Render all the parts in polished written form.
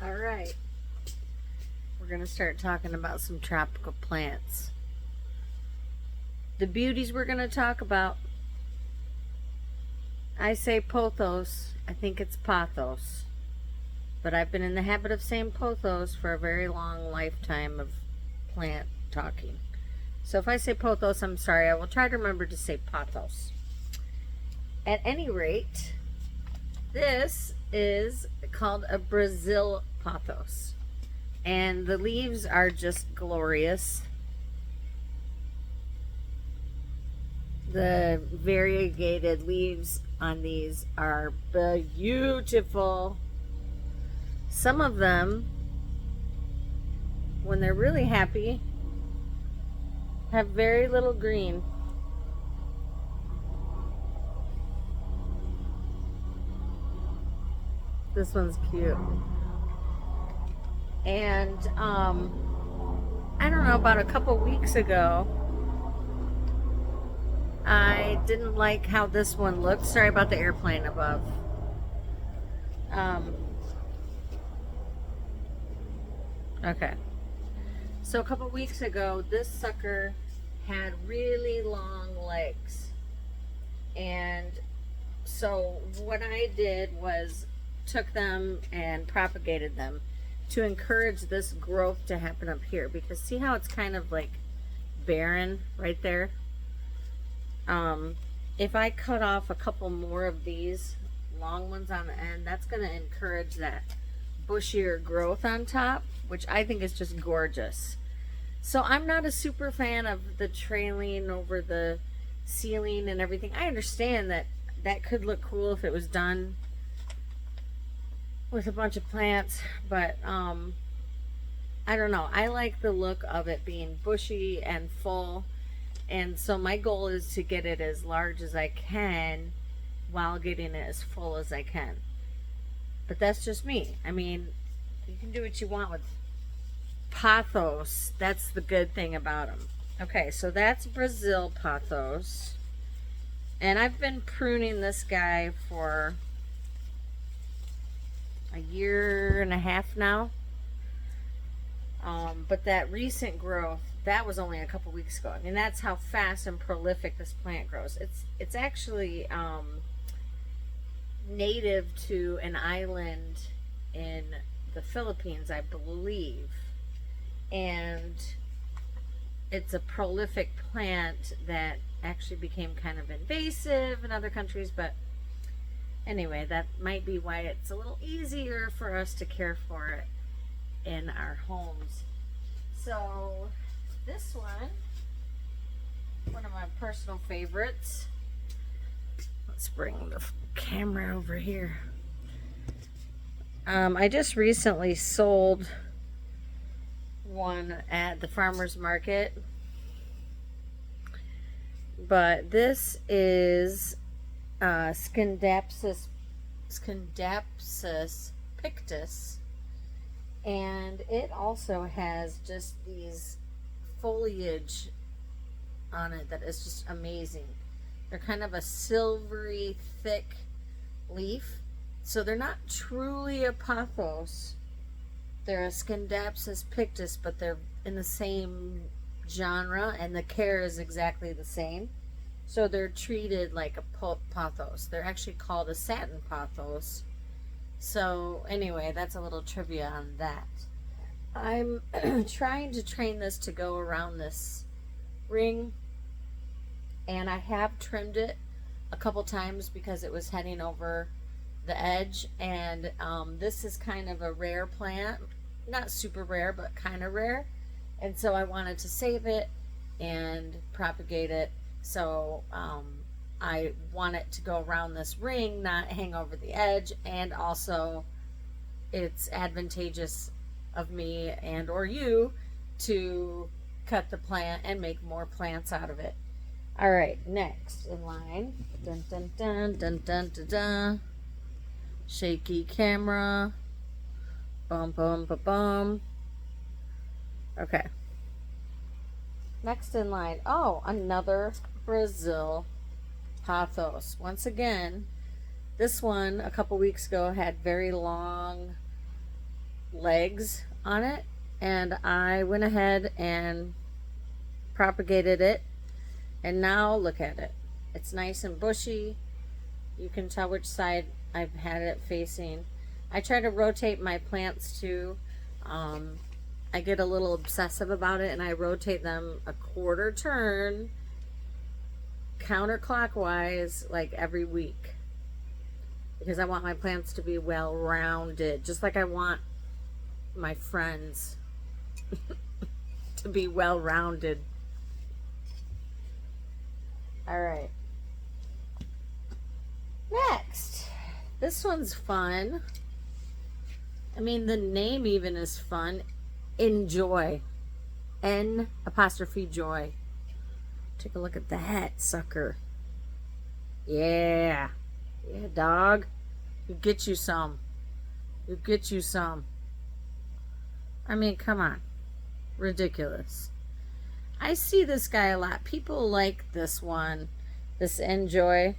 All right, we're going to start talking about some tropical plants. The beauties we're going to talk about, I say pothos, I think it's pothos. But I've been in the habit of saying pothos for a very long lifetime of plant talking. So if I say pothos, I'm sorry. I will try to remember to say pothos. At any rate, this is called a Brazil pothos. And the leaves are just glorious. The variegated leaves on these are beautiful. Some of them, when they're really happy, have very little green. This one's cute. And I don't know, about a couple weeks ago, I didn't like how this one looked. Sorry about the airplane above. Okay. So a couple weeks ago, this sucker had really long legs. And so what I did was took them and propagated them to encourage this growth to happen up here, because see how it's kind of like barren right there? If I cut off a couple more of these long ones on the end, that's going to encourage that bushier growth on top, which I think is just gorgeous. So I'm not a super fan of the trailing over the ceiling and everything. I understand that that could look cool if it was done with a bunch of plants, but I don't know. I like the look of it being bushy and full, and so my goal is to get it as large as I can while getting it as full as I can. But that's just me. I mean, you can do what you want with pothos. That's the good thing about them. Okay, so that's Brazil pothos. And I've been pruning this guy for a year and a half now. But that recent growth, that was only a couple weeks ago. I mean, that's how fast and prolific this plant grows. It's actually native to an island in the Philippines, I believe. And it's a prolific plant that actually became kind of invasive in other countries, but anyway, that might be why it's a little easier for us to care for it in our homes. So this one of my personal favorites. Let's bring the camera over here. I just recently sold one at the farmer's market, but this is Scindapsus pictus, and it also has just these foliage on it that is just amazing. They're kind of a silvery thick leaf, so they're not truly a pothos. They're a Scindapsus pictus, but they're in the same genre, and the care is exactly the same. So they're treated like a pothos. They're actually called a satin pothos. So anyway, that's a little trivia on that. I'm trying to train this to go around this ring, and I have trimmed it a couple times because it was heading over the edge. And this is kind of a rare plant, not super rare, but kind of rare, and so I wanted to save it and propagate it. So I want it to go around this ring, not hang over the edge, and also it's advantageous of me and or you to cut the plant and make more plants out of it. All right, next in line, dun dun dun dun dun dun dun. Shaky camera, bum bum bum bum. Okay. Next in line, oh, another Brazil pothos. Once again, this one a couple weeks ago had very long legs on it, and I went ahead and propagated it, and now look at it. It's nice and bushy. You can tell which side I've had it facing. I try to rotate my plants too. I get a little obsessive about it, and I rotate them a quarter turn counterclockwise like every week, because I want my plants to be well rounded, just like I want my friends to be well rounded. All right. Next, this one's fun. I mean, the name even is fun. Enjoy. N apostrophe joy. Take a look at that sucker. Yeah. Yeah, dog. You get you some. You get you some. I mean, come on. Ridiculous. I see this guy a lot. People like this one. This Enjoy.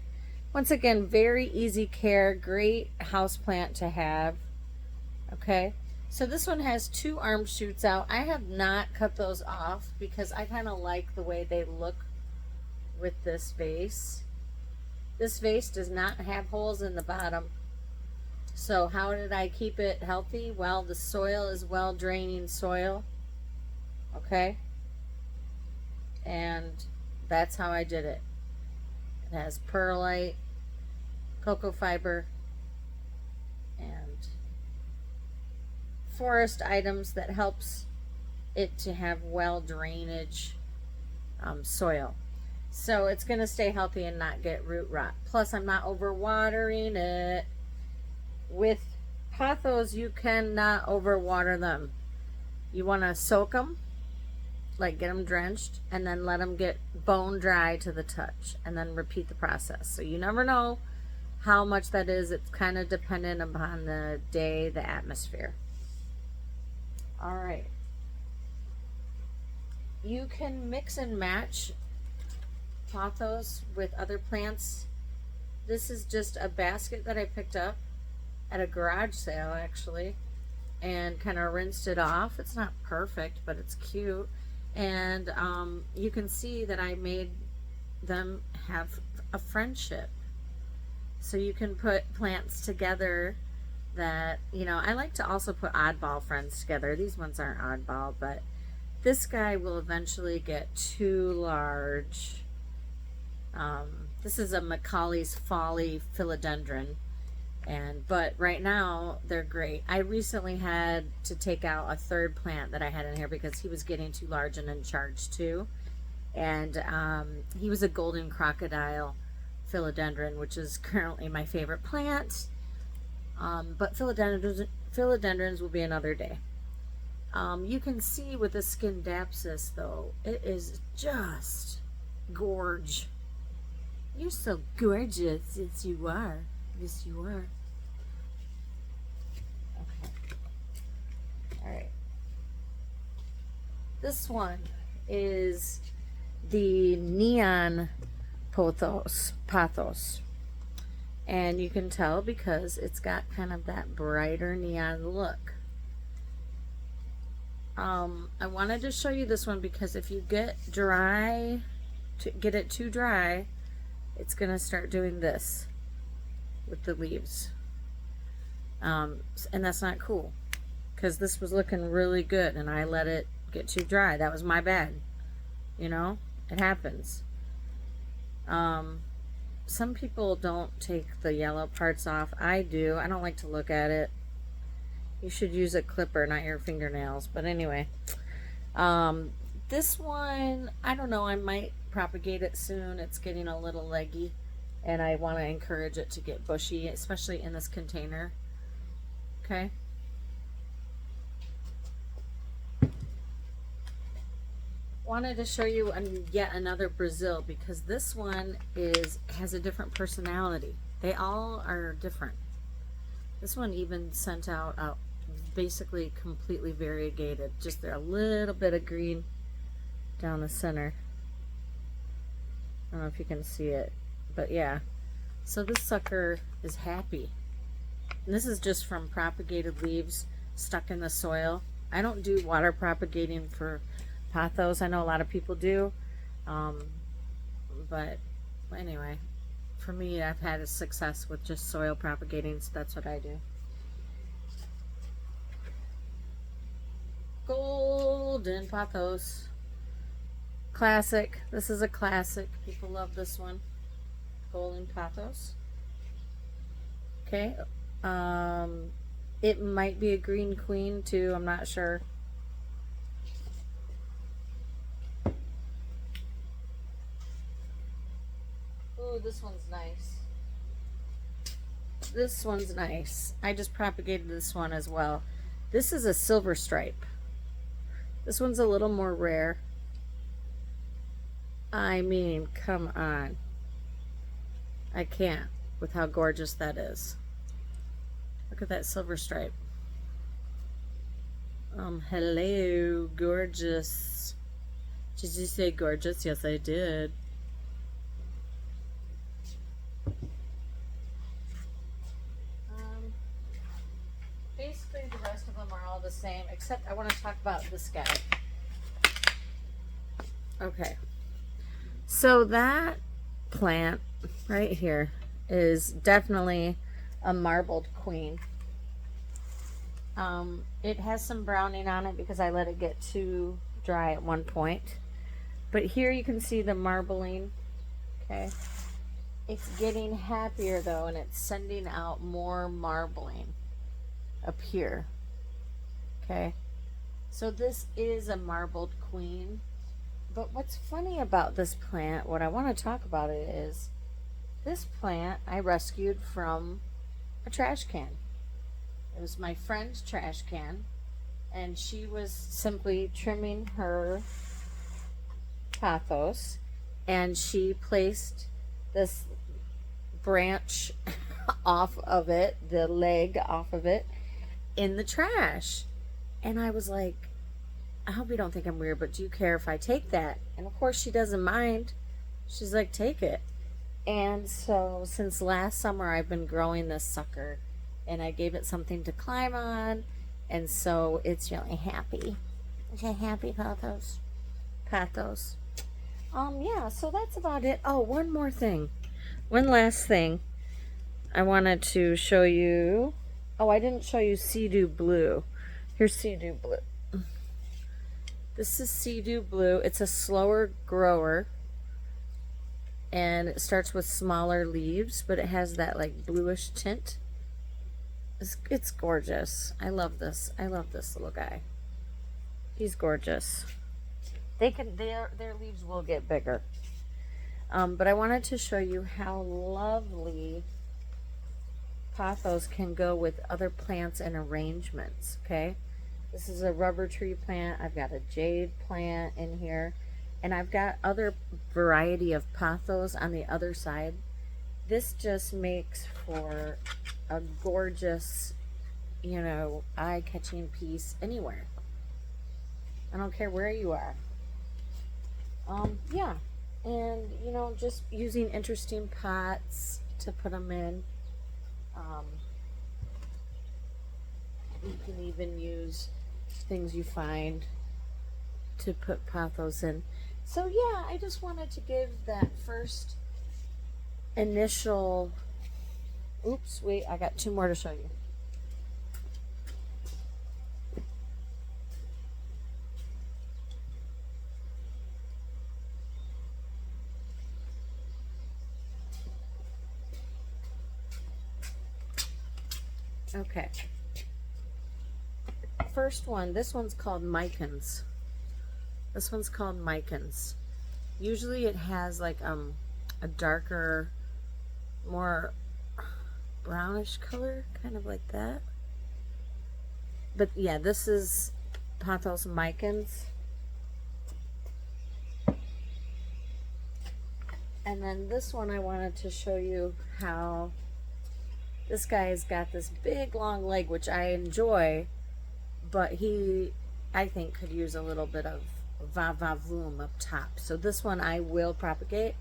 Once again, very easy care. Great houseplant to have. Okay. So this one has 2 arm shoots out. I have not cut those off because I kind of like the way they look with this vase. This vase does not have holes in the bottom. So how did I keep it healthy? Well, the soil is well draining soil. Okay. And that's how I did it. It has perlite, cocoa fiber, and forest items that helps it to have well drainage soil. So it's going to stay healthy and not get root rot. Plus, I'm not overwatering it. With pothos, you cannot overwater them. You want to soak them, like get them drenched, and then let them get bone dry to the touch, and then repeat the process. So you never know how much that is. It's kind of dependent upon the day, the atmosphere. All right. You can mix and match pothos with other plants. This is just a basket that I picked up at a garage sale, actually, and kind of rinsed it off. It's not perfect, but it's cute. And you can see that I made them have a friendship. So you can put plants together that, you know, I like to also put oddball friends together. These ones aren't oddball, but this guy will eventually get too large. This is a Macaulay's Folly philodendron, but right now they're great. I recently had to take out a third plant that I had in here because he was getting too large and in charge too. And he was a golden crocodile philodendron, which is currently my favorite plant. But philodendrons will be another day. You can see with the Scindapsus, though, it is just gorge. You're so gorgeous. Yes, you are. Yes, you are. Okay. All right. This one is the neon pothos. And you can tell because it's got kind of that brighter neon look. I wanted to show you this one because if you get it too dry, it's gonna start doing this with the leaves. And that's not cool because this was looking really good and I let it get too dry. That was my bad. You know, it happens. Some people don't take the yellow parts off. I do. I don't like to look at it. You should use a clipper, not your fingernails. But anyway, this one, I don't know. I might propagate it soon. It's getting a little leggy, and I want to encourage it to get bushy, especially in this container. Okay. Wanted to show you yet another Brazil because this one has a different personality. They all are different. This one even sent out basically completely variegated. Just a little bit of green down the center. I don't know if you can see it, but yeah. So this sucker is happy. And this is just from propagated leaves. stuck in the soil. I don't do water propagating for pothos. I know a lot of people do. Um, but anyway, for me, I've had a success with just soil propagating, so that's what I do. Golden pothos. Classic. This is a classic. People love this one. Golden pothos. Okay. It might be a green queen too. I'm not sure. Ooh, this one's nice. This one's nice. I just propagated this one as well. This is a silver stripe. This one's a little more rare. I mean, come on. I can't with how gorgeous that is. Look at that silver stripe. Hello, gorgeous. Did you say gorgeous? Yes, I did. Basically, the rest of them are all the same, except I want to talk about this guy. Okay. So that plant right here is definitely a marbled queen. It has some browning on it because I let it get too dry at one point. But here you can see the marbling. Okay. It's getting happier though, and it's sending out more marbling up here. Okay. So this is a marbled queen. But what's funny about this plant, what I want to talk about it is, this plant I rescued from a trash can. It was my friend's trash can, and she was simply trimming her pothos, and she placed this branch off of it, the leg off of it, in the trash. And I was like, I hope you don't think I'm weird, but do you care if I take that? And of course she doesn't mind. She's like, take it. And so since last summer I've been growing this sucker, and I gave it something to climb on, and so it's really happy. Is it happy, Pothos? Pothos. Yeah, so that's about it. Oh, one more thing. One last thing. I wanted to show you. Oh, I didn't show you Sea-Doo Blue. Here's Sea-Doo Blue. This is Sea-Doo Blue. It's a slower grower, and it starts with smaller leaves, but it has that like bluish tint. It's gorgeous. I love this. I love this little guy. He's gorgeous. Their leaves will get bigger. But I wanted to show you how lovely pothos can go with other plants and arrangements. Okay. This is a rubber tree plant. I've got a jade plant in here, and I've got other variety of pothos on the other side. This just makes for a gorgeous, you know, eye-catching piece anywhere. I don't care where you are. Yeah, and you know, just using interesting pots to put them in. You can even use things you find to put pothos in. So yeah, I just wanted to give that first initial. Oops, wait, I got two more to show you. Okay. First one, this one's called Micans. This one's called Micans. Usually it has like a darker, more brownish color, kind of like that. But yeah, this is Pothos Micans. And then this one I wanted to show you how this guy's got this big long leg, which I enjoy, but he, I think, could use a little bit of va-va-voom up top. So this one I will propagate.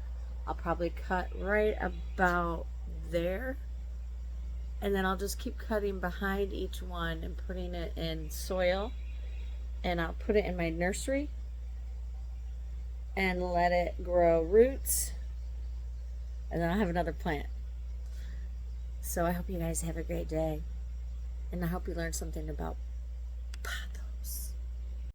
I'll probably cut right about there. And then I'll just keep cutting behind each one and putting it in soil. And I'll put it in my nursery and let it grow roots. And then I'll have another plant. So I hope you guys have a great day. And I hope you learned something about